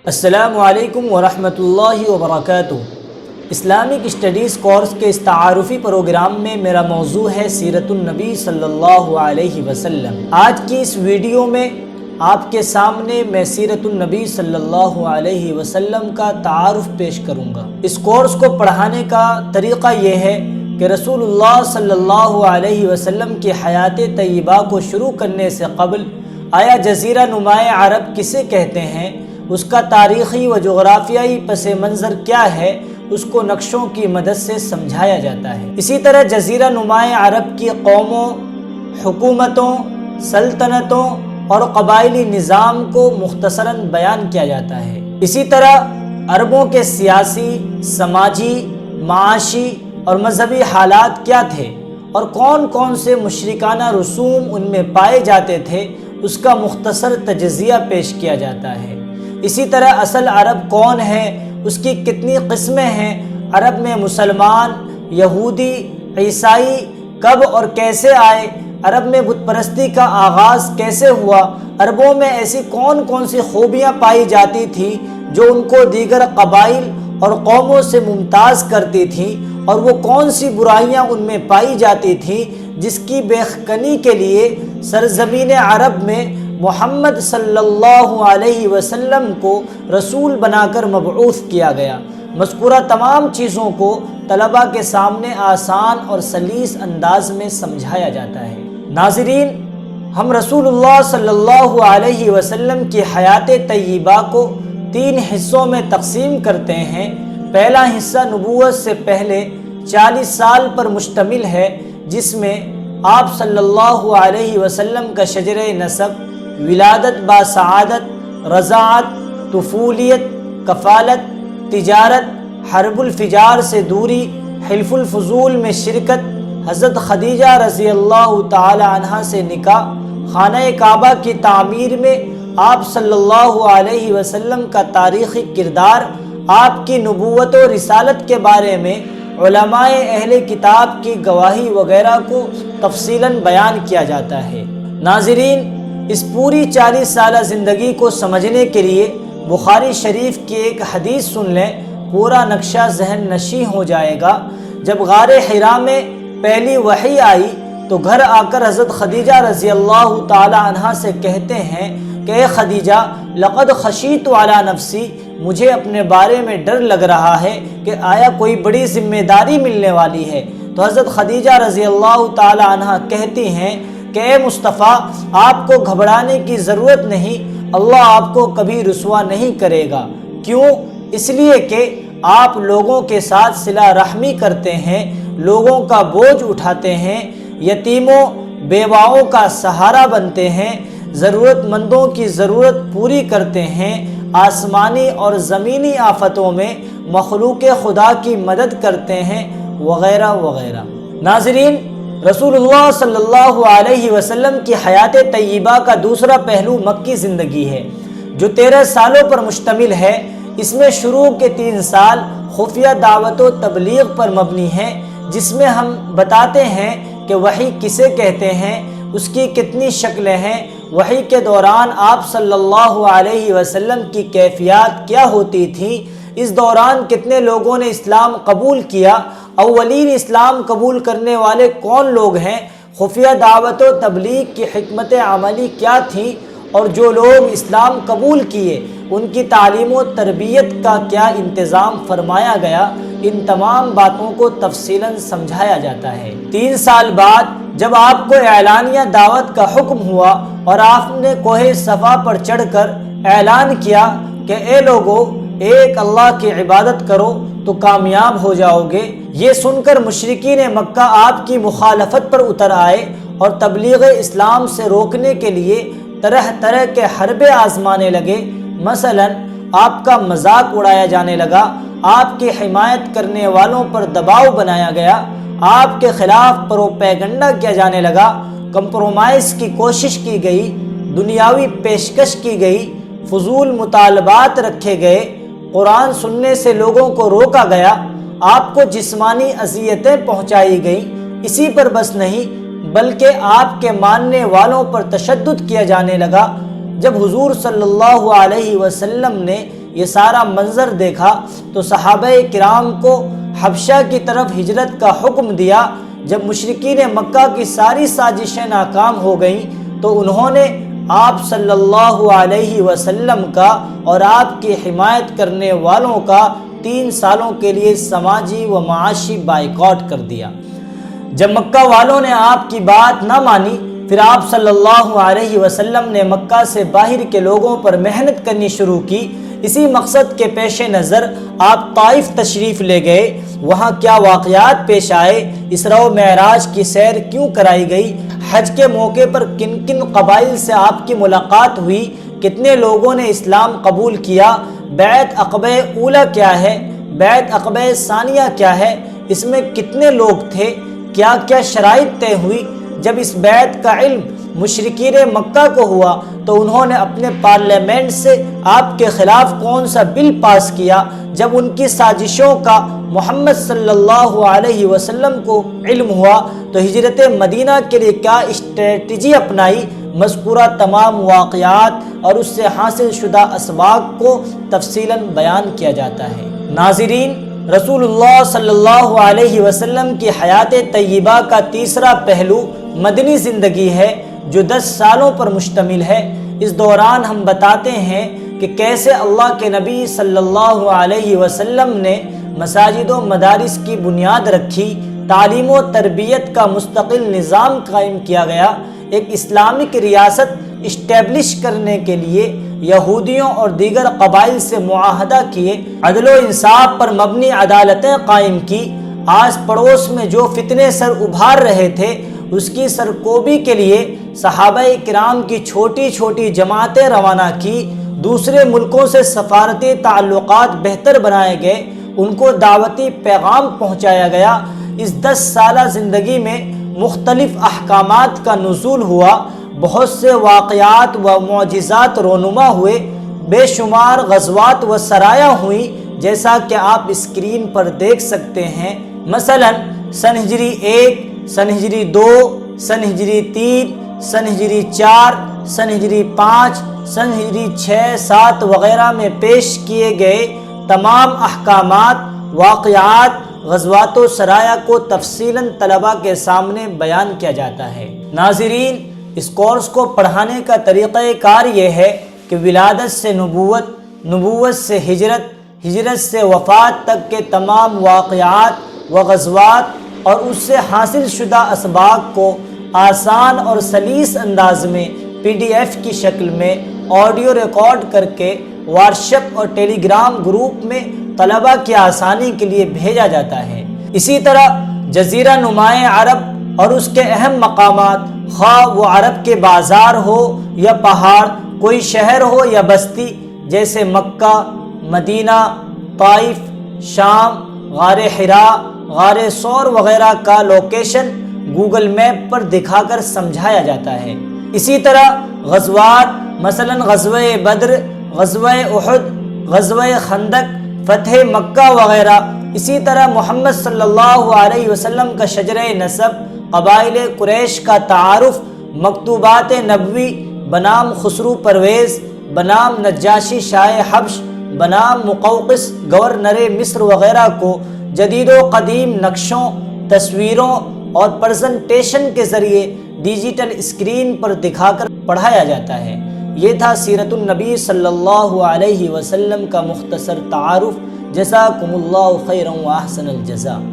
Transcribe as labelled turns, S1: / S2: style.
S1: السلام علیکم ورحمۃ اللہ وبرکاتہ۔ اسلامک اسٹڈیز کورس کے اس تعارفی پروگرام میں میرا موضوع ہے سیرت النبی صلی اللہ علیہ وسلم۔ آج کی اس ویڈیو میں آپ کے سامنے میں سیرت النبی صلی اللہ علیہ وسلم کا تعارف پیش کروں گا۔ اس کورس کو پڑھانے کا طریقہ یہ ہے کہ رسول اللہ صلی اللہ علیہ وسلم کی حیات طیبہ کو شروع کرنے سے قبل آیا جزیرہ نما عرب کسے کہتے ہیں، اس کا تاریخی و جغرافیائی پس منظر کیا ہے، اس کو نقشوں کی مدد سے سمجھایا جاتا ہے۔ اسی طرح جزیرہ نما عرب کی قوموں، حکومتوں، سلطنتوں اور قبائلی نظام کو مختصراً بیان کیا جاتا ہے۔ اسی طرح عربوں کے سیاسی، سماجی، معاشی اور مذہبی حالات کیا تھے اور کون کون سے مشرکانہ رسوم ان میں پائے جاتے تھے، اس کا مختصر تجزیہ پیش کیا جاتا ہے۔ اسی طرح اصل عرب کون ہے، اس کی کتنی قسمیں ہیں، عرب میں مسلمان، یہودی، عیسائی کب اور کیسے آئے، عرب میں بت پرستی کا آغاز کیسے ہوا، عربوں میں ایسی کون کون سی خوبیاں پائی جاتی تھیں جو ان کو دیگر قبائل اور قوموں سے ممتاز کرتی تھیں، اور وہ کون سی برائیاں ان میں پائی جاتی تھیں جس کی بیخکنی کے لیے سرزمین عرب میں محمد صلی اللہ علیہ وسلم کو رسول بنا کر مبعوث کیا گیا۔ مذکورہ تمام چیزوں کو طلباء کے سامنے آسان اور سلیس انداز میں سمجھایا جاتا ہے۔ ناظرین، ہم رسول اللہ صلی اللہ علیہ وسلم کی حیات طیبہ کو 3 حصوں میں تقسیم کرتے ہیں۔ پہلا حصہ نبوت سے پہلے 40 سال پر مشتمل ہے، جس میں آپ صلی اللہ علیہ وسلم کا شجرہ نسب، ولادت با سعادت، رضاعت، طفولیت، کفالت، تجارت، حرب الفجار سے دوری، حلف الفضول میں شرکت، حضرت خدیجہ رضی اللہ تعالی عنہا سے نکاح، خانہ کعبہ کی تعمیر میں آپ صلی اللہ علیہ وسلم کا تاریخی کردار، آپ کی نبوت و رسالت کے بارے میں علماء اہل کتاب کی گواہی وغیرہ کو تفصیلاً بیان کیا جاتا ہے۔ ناظرین، اس پوری 40 سالہ زندگی کو سمجھنے کے لیے بخاری شریف کی ایک حدیث سن لیں، پورا نقشہ ذہن نشیں ہو جائے گا۔ جب غار حرا میں پہلی وحی آئی تو گھر آ کر حضرت خدیجہ رضی اللہ تعالی عنہا سے کہتے ہیں کہ اے خدیجہ، لقد خشیت علی نفسی، مجھے اپنے بارے میں ڈر لگ رہا ہے کہ آیا کوئی بڑی ذمہ داری ملنے والی ہے۔ تو حضرت خدیجہ رضی اللہ تعالی عنہا کہتی ہیں کہ اے مصطفیٰ، آپ کو گھبرانے کی ضرورت نہیں، اللہ آپ کو کبھی رسوا نہیں کرے گا۔ کیوں؟ اس لیے کہ آپ لوگوں کے ساتھ صلہ رحمی کرتے ہیں، لوگوں کا بوجھ اٹھاتے ہیں، یتیموں بیواؤں کا سہارا بنتے ہیں، ضرورت مندوں کی ضرورت پوری کرتے ہیں، آسمانی اور زمینی آفتوں میں مخلوق خدا کی مدد کرتے ہیں، وغیرہ وغیرہ۔ ناظرین، رسول اللہ صلی اللہ علیہ وسلم کی حیات طیبہ کا دوسرا پہلو مکی زندگی ہے، جو 13 سالوں پر مشتمل ہے۔ اس میں شروع کے 3 سال خفیہ دعوت و تبلیغ پر مبنی ہیں، جس میں ہم بتاتے ہیں کہ وحی کسے کہتے ہیں، اس کی کتنی شکلیں ہیں، وحی کے دوران آپ صلی اللہ علیہ وسلم کی کیفیات کیا ہوتی تھیں، اس دوران کتنے لوگوں نے اسلام قبول کیا، اولین اسلام قبول کرنے والے کون لوگ ہیں، خفیہ دعوت و تبلیغ کی حکمت عملی کیا تھی، اور جو لوگ اسلام قبول کیے ان کی تعلیم و تربیت کا کیا انتظام فرمایا گیا، ان تمام باتوں کو تفصیلاً سمجھایا جاتا ہے۔ 3 سال بعد جب آپ کو اعلانیہ دعوت کا حکم ہوا اور آپ نے کوہ صفا پر چڑھ کر اعلان کیا کہ اے لوگو، ایک اللہ کی عبادت کرو تو کامیاب ہو جاؤ گے، یہ سن کر مشرکین مکہ آپ کی مخالفت پر اتر آئے اور تبلیغ اسلام سے روکنے کے لیے طرح طرح کے حربے آزمانے لگے۔ مثلا آپ کا مذاق اڑایا جانے لگا، آپ کی حمایت کرنے والوں پر دباؤ بنایا گیا، آپ کے خلاف پروپیگنڈا کیا جانے لگا، کمپرومائز کی کوشش کی گئی، دنیاوی پیشکش کی گئی، فضول مطالبات رکھے گئے، قرآن سننے سے لوگوں کو روکا گیا، آپ کو جسمانی اذیتیں پہنچائی گئیں۔ اسی پر بس نہیں بلکہ آپ کے ماننے والوں پر تشدد کیا جانے لگا۔ جب حضور صلی اللہ علیہ وسلم نے یہ سارا منظر دیکھا تو صحابہ کرام کو حبشہ کی طرف ہجرت کا حکم دیا۔ جب مشرکین مکہ کی ساری سازشیں ناکام ہو گئیں تو انہوں نے آپ صلی اللہ علیہ وسلم کا اور آپ کی حمایت کرنے والوں کا 3 سالوں کے لیے سماجی و معاشی بائیکاٹ کر دیا۔ جب مکہ والوں نے آپ کی بات نہ مانی، پھر آپ صلی اللہ علیہ وسلم نے مکہ سے باہر کے لوگوں پر محنت کرنی شروع کی۔ اسی مقصد کے پیش نظر آپ طائف تشریف لے گئے۔ وہاں کیا واقعات پیش آئے، اسراء و معراج کی سیر کیوں کرائی گئی، حج کے موقع پر کن کن قبائل سے آپ کی ملاقات ہوئی، کتنے لوگوں نے اسلام قبول کیا، بیعت عقبہ اولیٰ کیا ہے، بیعت عقبہ ثانیہ کیا ہے، اس میں کتنے لوگ تھے، کیا کیا شرائط طے ہوئی۔ جب اس بیعت کا علم مشرکین مکہ کو ہوا تو انہوں نے اپنے پارلیمنٹ سے آپ کے خلاف کون سا بل پاس کیا۔ جب ان کی سازشوں کا محمد صلی اللہ علیہ وسلم کو علم ہوا تو ہجرت مدینہ کے لیے کیا اسٹریٹجی اپنائی، مذکورہ تمام واقعات اور اس سے حاصل شدہ اسباق کو تفصیلاً بیان کیا جاتا ہے۔ ناظرین، رسول اللہ صلی اللہ علیہ وسلم کی حیات طیبہ کا تیسرا پہلو مدنی زندگی ہے جو 10 سالوں پر مشتمل ہے۔ اس دوران ہم بتاتے ہیں کہ کیسے اللہ کے نبی صلی اللہ علیہ وسلم نے مساجد و مدارس کی بنیاد رکھی، تعلیم و تربیت کا مستقل نظام قائم کیا گیا، ایک اسلامک ریاست اسٹیبلش کرنے کے لیے یہودیوں اور دیگر قبائل سے معاہدہ کیے، عدل و انصاف پر مبنی عدالتیں قائم کی، آس پڑوس میں جو فتنے سر ابھار رہے تھے اس کی سرکوبی کے لیے صحابہ کرام کی چھوٹی چھوٹی جماعتیں روانہ کی، دوسرے ملکوں سے سفارتی تعلقات بہتر بنائے گئے، ان کو دعوتی پیغام پہنچایا گیا۔ اس 10 سالہ زندگی میں مختلف احکامات کا نزول ہوا، بہت سے واقعات و معجزات رونما ہوئے، بے شمار غزوات و سرایاں ہوئیں، جیسا کہ آپ اسکرین پر دیکھ سکتے ہیں۔ مثلا سن ہجری 1، سن ہجری 2، سن ہجری 3، سن ہجری 4، سن ہجری 5، سن ہجری 6، 7 وغیرہ میں پیش کیے گئے تمام احکامات، واقعات، غزوات و سرایا کو تفصیلاً طلباء کے سامنے بیان کیا جاتا ہے۔ ناظرین، اس کورس کو پڑھانے کا طریقہ کار یہ ہے کہ ولادت سے نبوت، نبوت سے ہجرت، ہجرت سے وفات تک کے تمام واقعات و غزوات اور اس سے حاصل شدہ اسباق کو آسان اور سلیس انداز میں PDF کی شکل میں آڈیو ریکارڈ کر کے واٹس ایپ اور ٹیلی گرام گروپ میں طلباء کی آسانی کے لیے بھیجا جاتا ہے۔ اسی طرح جزیرہ نمائے عرب اور اس کے اہم مقامات، خواہ وہ عرب کے بازار ہو یا پہاڑ، کوئی شہر ہو یا بستی، جیسے مکہ، مدینہ، طائف، شام، غار حراء، غار ثور وغیرہ کا لوکیشن گوگل میپ پر دکھا کر سمجھایا جاتا ہے۔ اسی طرح غزوات، مثلا غزوہ بدر، غزوہ احد، غزوہ خندق، فتح مکہ وغیرہ۔ اسی طرح محمد صلی اللہ علیہ وسلم کا شجرہ نسب، قبائل قریش کا تعارف، مکتوبات نبوی بنام خسرو پرویز، بنام نجاشی شاہ حبش، بنام مقوقس گورنر مصر وغیرہ کو جدید و قدیم نقشوں، تصویروں اور پریزنٹیشن کے ذریعے ڈیجیٹل اسکرین پر دکھا کر پڑھایا جاتا ہے۔ یہ تھا سیرت النبی صلی اللہ علیہ وسلم کا مختصر تعارف۔ جزاکم اللہ خیرا و احسن الجزاء۔